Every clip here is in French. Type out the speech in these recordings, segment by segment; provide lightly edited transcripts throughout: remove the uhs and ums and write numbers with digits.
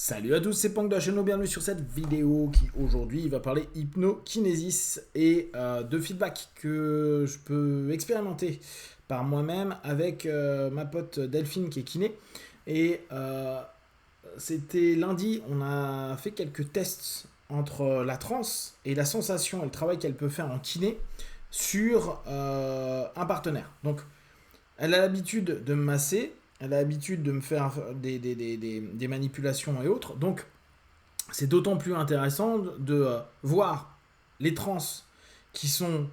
Salut à tous, c'est Pank de la chaîne, bienvenue sur cette vidéo qui aujourd'hui va parler hypnokinésis et de feedback que je peux expérimenter par moi-même avec ma pote Delphine qui est kiné. Et c'était lundi, on a fait quelques tests entre la transe et la sensation et le travail qu'elle peut faire en kiné sur un partenaire. Donc elle a l'habitude de me masser, elle a l'habitude de me faire des manipulations et autres. Donc, c'est d'autant plus intéressant de voir les trans qui sont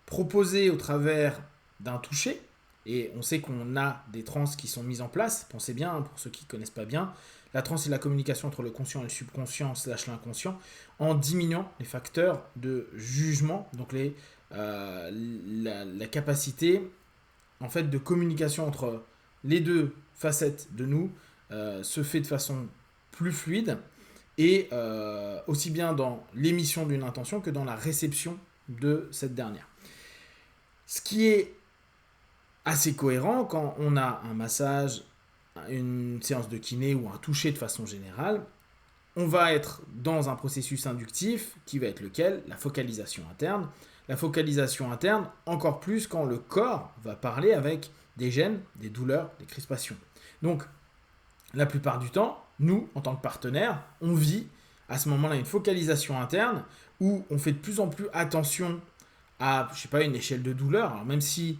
proposées au travers d'un toucher. Et on sait qu'on a des trans qui sont mises en place. Pensez bien, pour ceux qui ne connaissent pas bien, la trans c'est la communication entre le conscient et le subconscient / l'inconscient en diminuant les facteurs de jugement, donc la capacité en fait de communication entre les deux facettes de nous se fait de façon plus fluide et aussi bien dans l'émission d'une intention que dans la réception de cette dernière. Ce qui est assez cohérent quand on a un massage, une séance de kiné ou un toucher de façon générale, on va être dans un processus inductif qui va être lequel? La focalisation interne. La focalisation interne, encore plus quand le corps va parler avec des gènes, des douleurs, des crispations. Donc, la plupart du temps, nous, en tant que partenaires, on vit à ce moment-là une focalisation interne où on fait de plus en plus attention à, je sais pas, une échelle de douleur. Alors même si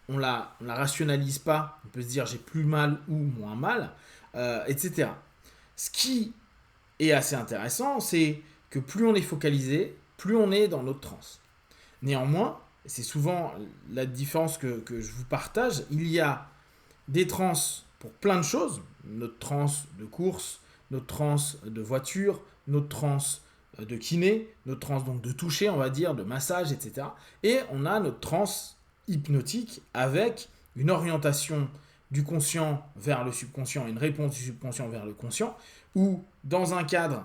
on la rationalise pas, on peut se dire j'ai plus mal ou moins mal, etc. Ce qui est assez intéressant, c'est que plus on est focalisé, plus on est dans notre transe. Néanmoins, c'est souvent la différence que je vous partage, il y a des trans pour plein de choses, notre trans de course, notre trans de voiture, notre trans de kiné, notre trans donc de toucher, on va dire, de massage, etc. Et on a notre trans hypnotique avec une orientation du conscient vers le subconscient, une réponse du subconscient vers le conscient, où dans un cadre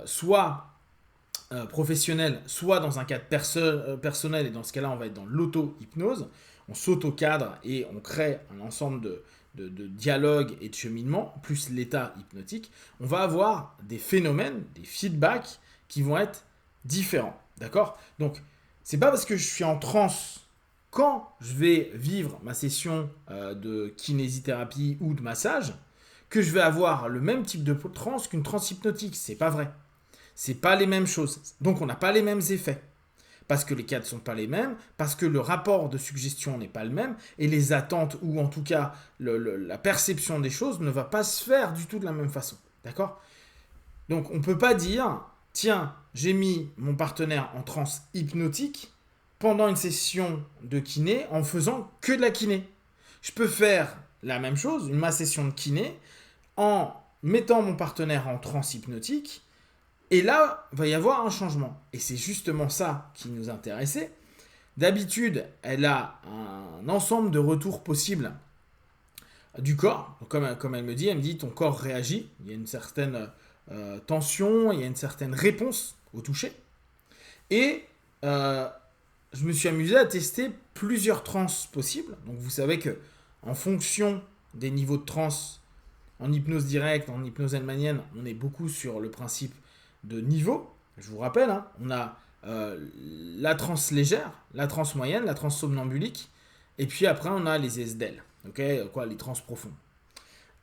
soit professionnel, soit dans un cadre personnel, et dans ce cas-là, on va être dans l'auto-hypnose. On s'auto-cadre et on crée un ensemble de dialogues et de cheminement, plus l'état hypnotique. On va avoir des phénomènes, des feedbacks qui vont être différents. D'accord? Donc, c'est pas parce que je suis en transe quand je vais vivre ma session de kinésithérapie ou de massage que je vais avoir le même type de transe qu'une transe hypnotique. C'est pas vrai. C'est pas les mêmes choses. Donc on n'a pas les mêmes effets. Parce que les cadres ne sont pas les mêmes, parce que le rapport de suggestion n'est pas le même, et les attentes, ou en tout cas la perception des choses, ne va pas se faire du tout de la même façon. D'accord? Donc on ne peut pas dire, tiens, j'ai mis mon partenaire en transe hypnotique pendant une session de kiné en faisant que de la kiné. Je peux faire la même chose, ma session de kiné, en mettant mon partenaire en transe hypnotique. Et là, il va y avoir un changement. Et c'est justement ça qui nous intéressait. D'habitude, elle a un ensemble de retours possibles du corps. Donc, comme elle me dit, ton corps réagit. Il y a une certaine tension, il y a une certaine réponse au toucher. Et je me suis amusé à tester plusieurs trans possibles. Donc vous savez que en fonction des niveaux de trans, en hypnose directe, en hypnose hellmanienne, on est beaucoup sur le principe de niveau. Je vous rappelle, hein, on a la transe légère, la transe moyenne, la transe somnambulique, et puis après on a les SDL, les trans profondes.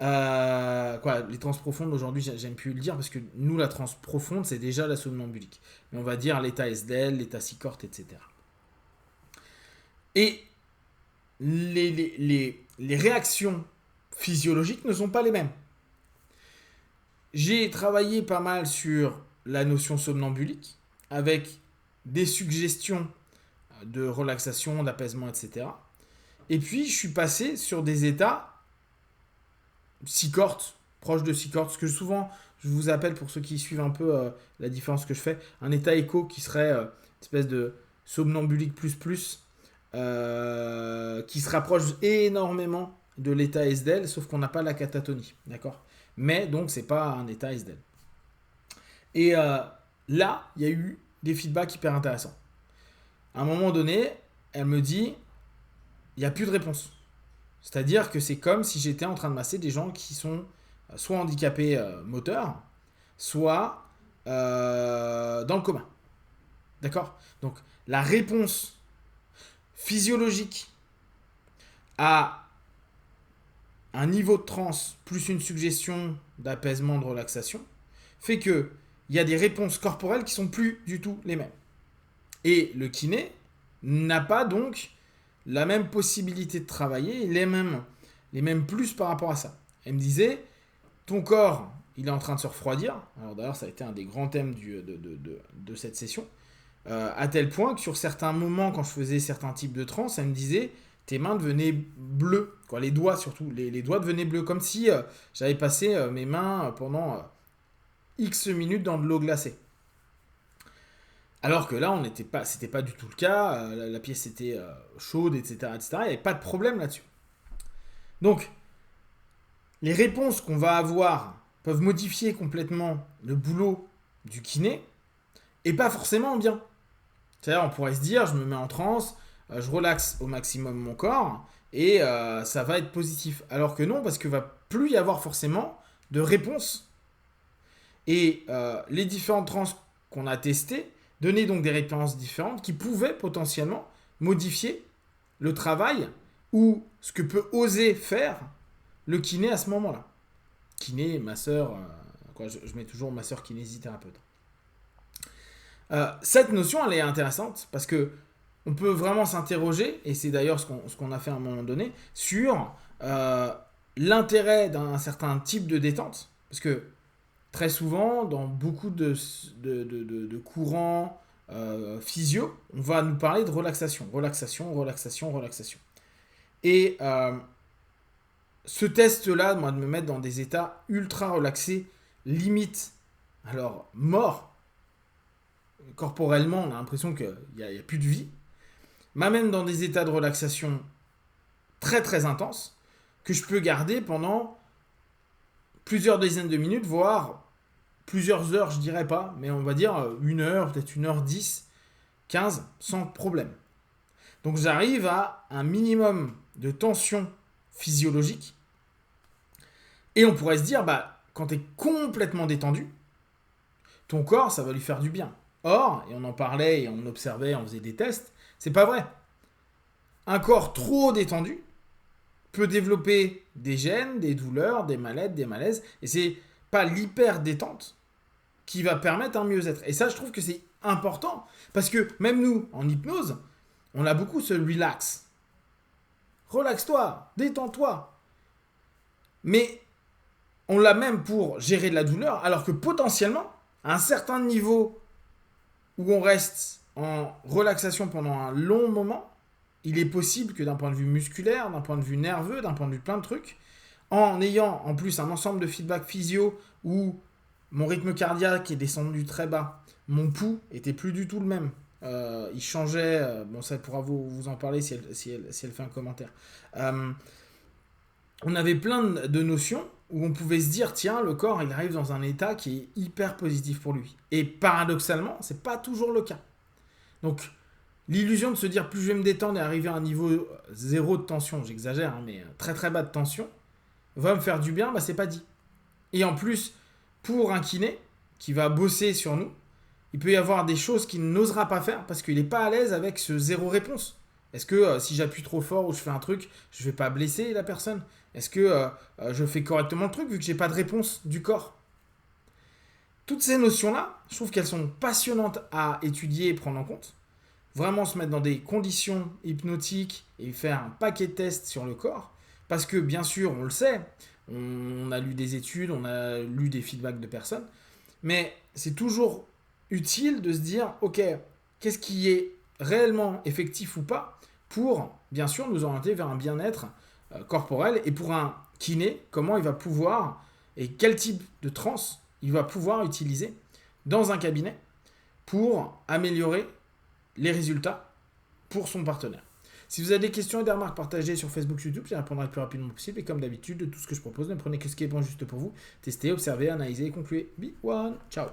Les trans profondes, aujourd'hui j'aime plus le dire parce que nous la transe profonde c'est déjà la somnambulique. Mais on va dire l'état SDL, l'état Sicorte, etc. Et les réactions physiologiques ne sont pas les mêmes. J'ai travaillé pas mal sur la notion somnambulique avec des suggestions de relaxation, d'apaisement, etc. Et puis, je suis passé sur des états Sicorte, proches de Sicorte, ce que souvent, je vous appelle, pour ceux qui suivent un peu la différence que je fais, un état écho qui serait une espèce de somnambulique plus, qui se rapproche énormément de l'état SDL, sauf qu'on n'a pas la catatonie, d'accord? Mais donc, c'est pas un état SDL. Et là, il y a eu des feedbacks hyper intéressants. À un moment donné, elle me dit, il n'y a plus de réponse. C'est-à-dire que c'est comme si j'étais en train de masser des gens qui sont soit handicapés moteurs, soit dans le coma. D'accord? Donc, la réponse physiologique à un niveau de transe plus une suggestion d'apaisement, de relaxation, fait qu'il y a des réponses corporelles qui sont plus du tout les mêmes. Et le kiné n'a pas donc la même possibilité de travailler, les mêmes plus par rapport à ça. Elle me disait, ton corps, il est en train de se refroidir. Alors d'ailleurs, ça a été un des grands thèmes de cette session. À tel point que sur certains moments, quand je faisais certains types de trans, elle me disait, tes mains devenaient bleues. Quoi, les doigts surtout, les doigts devenaient bleus. Comme si j'avais passé mes mains pendant X minutes dans de l'eau glacée. Alors que là, c'était pas du tout le cas. La pièce était chaude, etc., etc. Il n'y avait pas de problème là-dessus. Donc, les réponses qu'on va avoir peuvent modifier complètement le boulot du kiné et pas forcément bien. C'est-à-dire, on pourrait se dire, je me mets en transe, je relaxe au maximum mon corps et ça va être positif. Alors que non, parce qu'il va plus y avoir forcément de réponse. Et les différentes transes qu'on a testées donnaient donc des réponses différentes qui pouvaient potentiellement modifier le travail ou ce que peut oser faire le kiné à ce moment-là. Kiné, masseur, je mets toujours masseur kinésithérapeute. Cette notion, elle est intéressante parce que on peut vraiment s'interroger, et c'est d'ailleurs ce qu'on a fait à un moment donné, sur l'intérêt d'un certain type de détente. Parce que très souvent, dans beaucoup de courants physio, on va nous parler de relaxation. Relaxation, relaxation, relaxation. Et ce test-là, moi, de me mettre dans des états ultra relaxés, limite, alors mort, corporellement, on a l'impression qu'il n'y a plus de vie, m'amène dans des états de relaxation très très intenses que je peux garder pendant plusieurs dizaines de minutes, voire plusieurs heures, je dirais pas, mais on va dire 1 heure, peut-être 1h10, 15, sans problème. Donc j'arrive à un minimum de tension physiologique et on pourrait se dire, quand tu es complètement détendu, ton corps, ça va lui faire du bien. Or, et on en parlait et on observait, on faisait des tests, c'est pas vrai. Un corps trop détendu peut développer des gènes, des douleurs, des mal-être, des malaises, et c'est pas l'hyper détente qui va permettre un mieux-être. Et ça, je trouve que c'est important, parce que même nous, en hypnose, on a beaucoup ce relax. Relaxe-toi, détends-toi. Mais on l'a même pour gérer de la douleur, alors que potentiellement, à un certain niveau où on reste en relaxation pendant un long moment, il est possible que d'un point de vue musculaire, d'un point de vue nerveux, d'un point de vue plein de trucs, en ayant en plus un ensemble de feedback physio où mon rythme cardiaque est descendu très bas, mon pouls était plus du tout le même. Il changeait, bon ça pourra vous en parler si elle fait un commentaire. On avait plein de notions où on pouvait se dire, tiens, le corps, il arrive dans un état qui est hyper positif pour lui. Et paradoxalement, c'est pas toujours le cas. Donc, l'illusion de se dire, plus je vais me détendre et arriver à un niveau zéro de tension, j'exagère, mais très très bas de tension, va me faire du bien, c'est pas dit. Et en plus, pour un kiné qui va bosser sur nous, il peut y avoir des choses qu'il n'osera pas faire parce qu'il n'est pas à l'aise avec ce zéro réponse. Est-ce que si j'appuie trop fort ou je fais un truc, je vais pas blesser la personne? Est-ce que je fais correctement le truc vu que j'ai pas de réponse du corps? Toutes ces notions-là, je trouve qu'elles sont passionnantes à étudier et prendre en compte. Vraiment se mettre dans des conditions hypnotiques et faire un paquet de tests sur le corps. Parce que bien sûr, on le sait, on a lu des études, on a lu des feedbacks de personnes, mais c'est toujours utile de se dire, ok, qu'est-ce qui est réellement effectif ou pas pour, bien sûr, nous orienter vers un bien-être corporel, et pour un kiné, comment il va pouvoir, et quel type de transe il va pouvoir utiliser dans un cabinet pour améliorer les résultats pour son partenaire. Si vous avez des questions et des remarques, partagées sur Facebook, YouTube, j'y répondrai le plus rapidement possible. Et comme d'habitude, de tout ce que je propose, ne prenez que ce qui est bon juste pour vous. Testez, observez, analysez et concluez. Be one. Ciao.